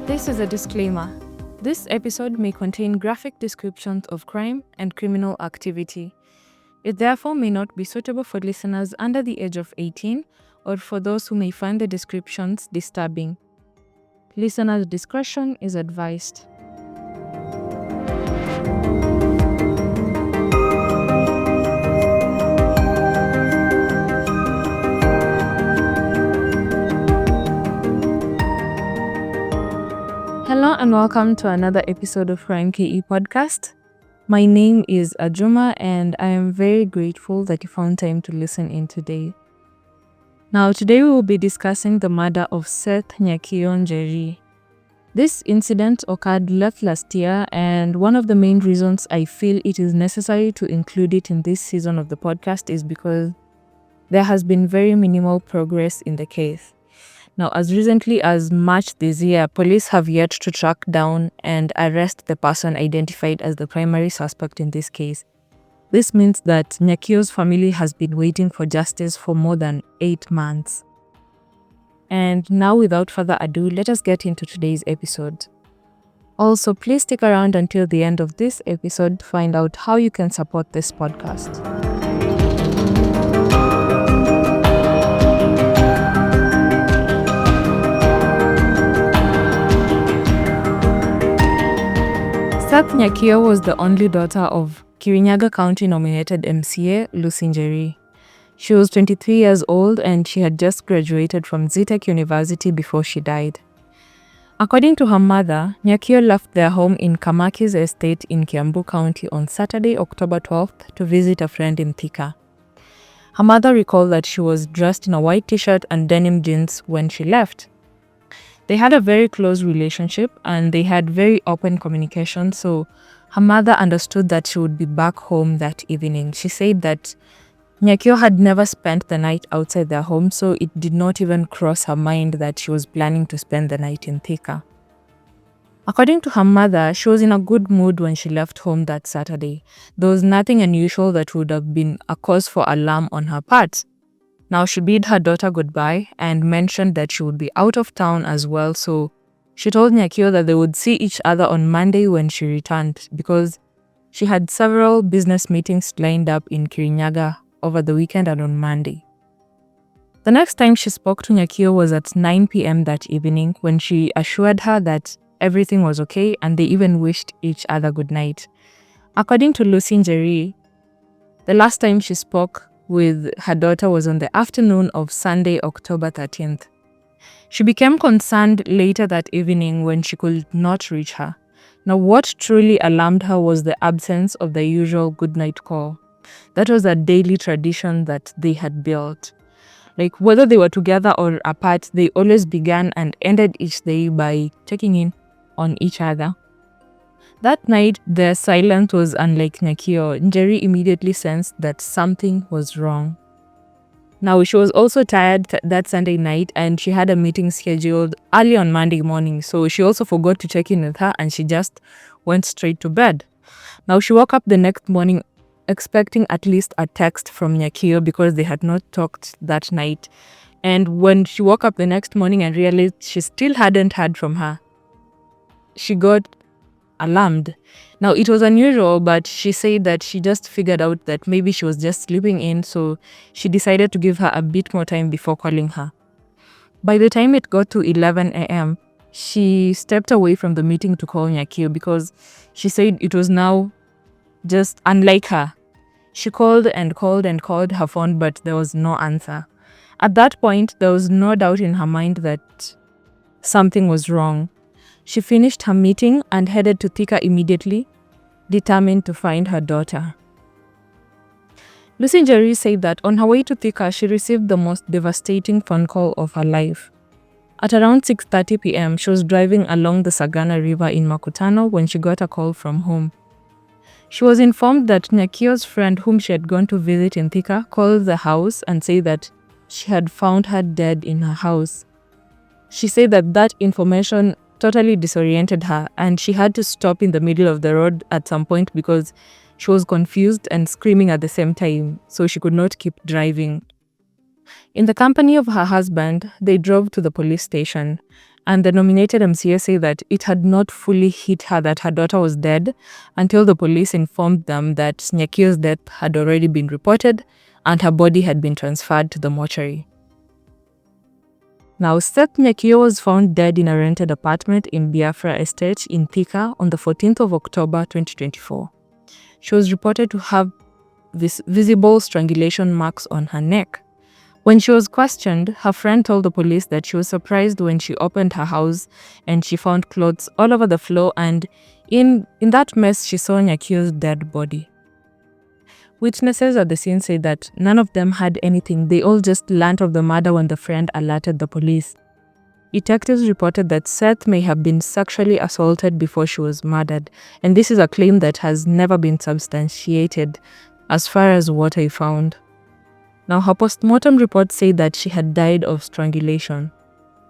This is a disclaimer. This episode may contain graphic descriptions of crime and criminal activity. It therefore may not be suitable for listeners under the age of 18 or for those who may find the descriptions disturbing. Listeners' discretion is advised. Hello and welcome to another episode of Krime KE podcast. My name is Ajuma and I am very grateful that you found time to listen in today. Now today we will be discussing the murder of Seth Nyakio Njeri. This incident occurred last year, and one of the main reasons I feel it is necessary to include it in this season of the podcast is because there has been very minimal progress in the case. Now, as recently as March this year, police have yet to track down and arrest the person identified as the primary suspect in this case. This means that Nyakio's family has been waiting for justice for more than 8 months. And now, without further ado, let us get into today's episode. Also, please stick around until the end of this episode to find out how you can support this podcast. Seth Nyakio was the only daughter of Kirinyaga County-nominated MCA Lucy Njeri. She was 23 years old and she had just graduated from Zetech University before she died. According to her mother, Nyakio left their home in Kamaki's estate in Kiambu County on Saturday, October 12th to visit a friend in Thika. Her mother recalled that she was dressed in a white t-shirt and denim jeans when she left. They had a very close relationship and they had very open communication, so her mother understood that she would be back home that evening. She said that Nyakio had never spent the night outside their home, so it did not even cross her mind that she was planning to spend the night in Thika. According to her mother, she was in a good mood when she left home that Saturday. There was nothing unusual that would have been a cause for alarm on her part. Now, she bid her daughter goodbye and mentioned that she would be out of town as well, so she told Nyakio that they would see each other on Monday when she returned because she had several business meetings lined up in Kirinyaga over the weekend and on Monday. The next time she spoke to Nyakio was at 9 p.m. that evening when she assured her that everything was okay and they even wished each other good night. According to Lucy Njeri, the last time she spoke with her daughter was on the afternoon of Sunday, October 13th. She became concerned later that evening when she could not reach her. Now, what truly alarmed her was the absence of the usual goodnight call. That was a daily tradition that they had built. Like, whether they were together or apart, they always began and ended each day by checking in on each other. That night, their silence was unlike Nyakio. Njeri immediately sensed that something was wrong. Now, she was also tired that Sunday night and she had a meeting scheduled early on Monday morning, so she also forgot to check in with her and she just went straight to bed. Now, she woke up the next morning expecting at least a text from Nyakio because they had not talked that night. And when she woke up the next morning and realized she still hadn't heard from her, she got alarmed. Now, it was unusual, but she said that she just figured out that maybe she was just sleeping in, so she decided to give her a bit more time before calling her. By the time it got to 11 a.m., she stepped away from the meeting to call Nyakio because she said it was now just unlike her. She called and called and called her phone, but there was no answer. At that point, there was no doubt in her mind that something was wrong. She finished her meeting and headed to Thika immediately, determined to find her daughter. Lucy Njeri said that on her way to Thika, she received the most devastating phone call of her life. At around 6:30 p.m., she was driving along the Sagana River in Makutano when she got a call from home. She was informed that Nyakio's friend whom she had gone to visit in Thika called the house and said that she had found her dead in her house. She said that information totally disoriented her and she had to stop in the middle of the road at some point because she was confused and screaming at the same time, so she could not keep driving. In the company of her husband, they drove to the police station, And the nominated MCA say that it had not fully hit her that her daughter was dead until the police informed them that Nyakio's death had already been reported and her body had been transferred to the mortuary. Now, Seth Nyakio was found dead in a rented apartment in Biafra Estate in Thika on the 14th of October 2024. She was reported to have visible strangulation marks on her neck. When she was questioned, her friend told the police that she was surprised when she opened her house and she found clothes all over the floor, and in that mess she saw Nyakio's dead body. Witnesses at the scene say that none of them had anything. They all just learned of the murder when the friend alerted the police. Detectives reported that Seth may have been sexually assaulted before she was murdered, and this is a claim that has never been substantiated as far as what I found. Now, her postmortem reports say that she had died of strangulation.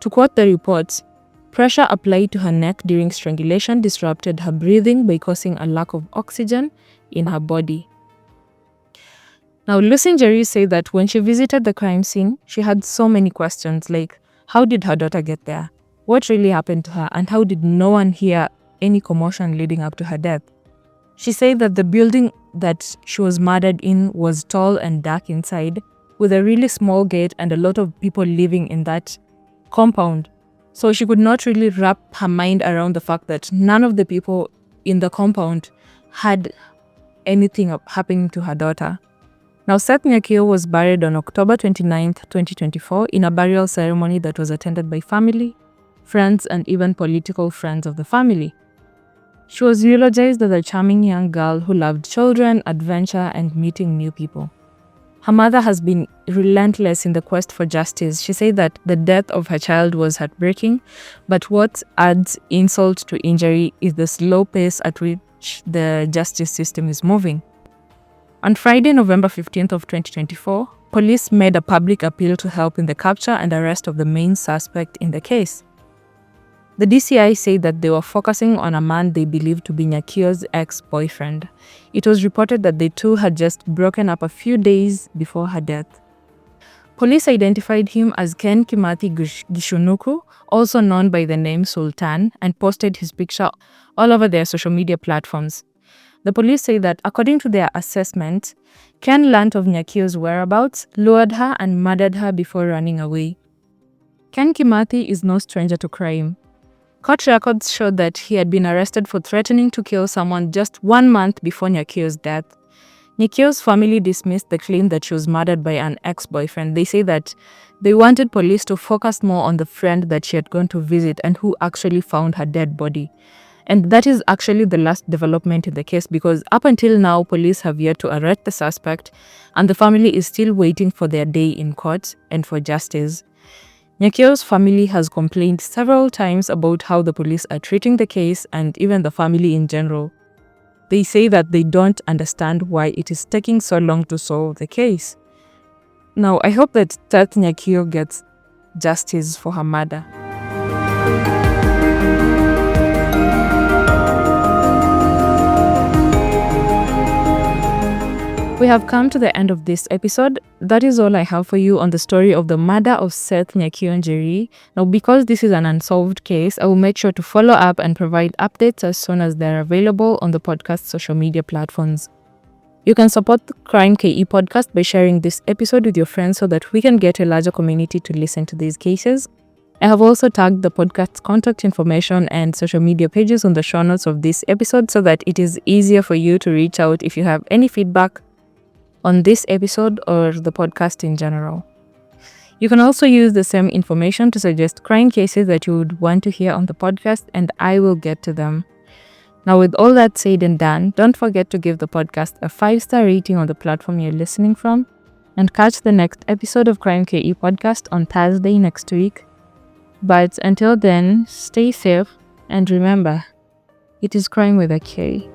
To quote the reports, pressure applied to her neck during strangulation disrupted her breathing by causing a lack of oxygen in her body. Now, Lucy Njeri said that when she visited the crime scene, she had so many questions like, how did her daughter get there? What really happened to her? And how did no one hear any commotion leading up to her death? She said that the building that she was murdered in was tall and dark inside, with a really small gate and a lot of people living in that compound. So she could not really wrap her mind around the fact that none of the people in the compound had anything happening to her daughter. Now, Seth Nyakio was buried on October 29th, 2024 in a burial ceremony that was attended by family, friends, and even political friends of the family. She was eulogized as a charming young girl who loved children, adventure, and meeting new people. Her mother has been relentless in the quest for justice. She said that the death of her child was heartbreaking, but what adds insult to injury is the slow pace at which the justice system is moving. On Friday, November 15th of 2024, police made a public appeal to help in the capture and arrest of the main suspect in the case. The DCI said that they were focusing on a man they believed to be Nyakio's ex-boyfriend. It was reported that the two had just broken up a few days before her death. Police identified him as Ken Kimathi Gishunuku, also known by the name Sultan, and posted his picture all over their social media platforms. The police say that, according to their assessment, Ken learned of Nyakio's whereabouts, lured her, and murdered her before running away. Ken Kimathi is no stranger to crime. Court records showed that he had been arrested for threatening to kill someone just 1 month before Nyakio's death. Nyakio's family dismissed the claim that she was murdered by an ex-boyfriend. They say that they wanted police to focus more on the friend that she had gone to visit and who actually found her dead body. And that is actually the last development in the case, because up until now, police have yet to arrest the suspect, and the family is still waiting for their day in court and for justice. Nyakio's family has complained several times about how the police are treating the case and even the family in general. They say that they don't understand why it is taking so long to solve the case. Now, I hope that Seth Nyakio gets justice for her murder. We have come to the end of this episode. That is all I have for you on the story of the murder of Seth Nyakio Njeri. Now, because this is an unsolved case, I will make sure to follow up and provide updates as soon as they're available on the podcast social media platforms. You can support the Krime KE podcast by sharing this episode with your friends so that we can get a larger community to listen to these cases. I have also tagged the podcast's contact information and social media pages on the show notes of this episode so that it is easier for you to reach out if you have any feedback on this episode or the podcast in general. You can also use the same information to suggest crime cases that you would want to hear on the podcast, and I will get to them. Now, with all that said and done, don't forget to give the podcast a 5-star rating on the platform you're listening from, and catch the next episode of Krime KE podcast on Thursday next week. But until then, stay safe, and remember, it is crime with a K.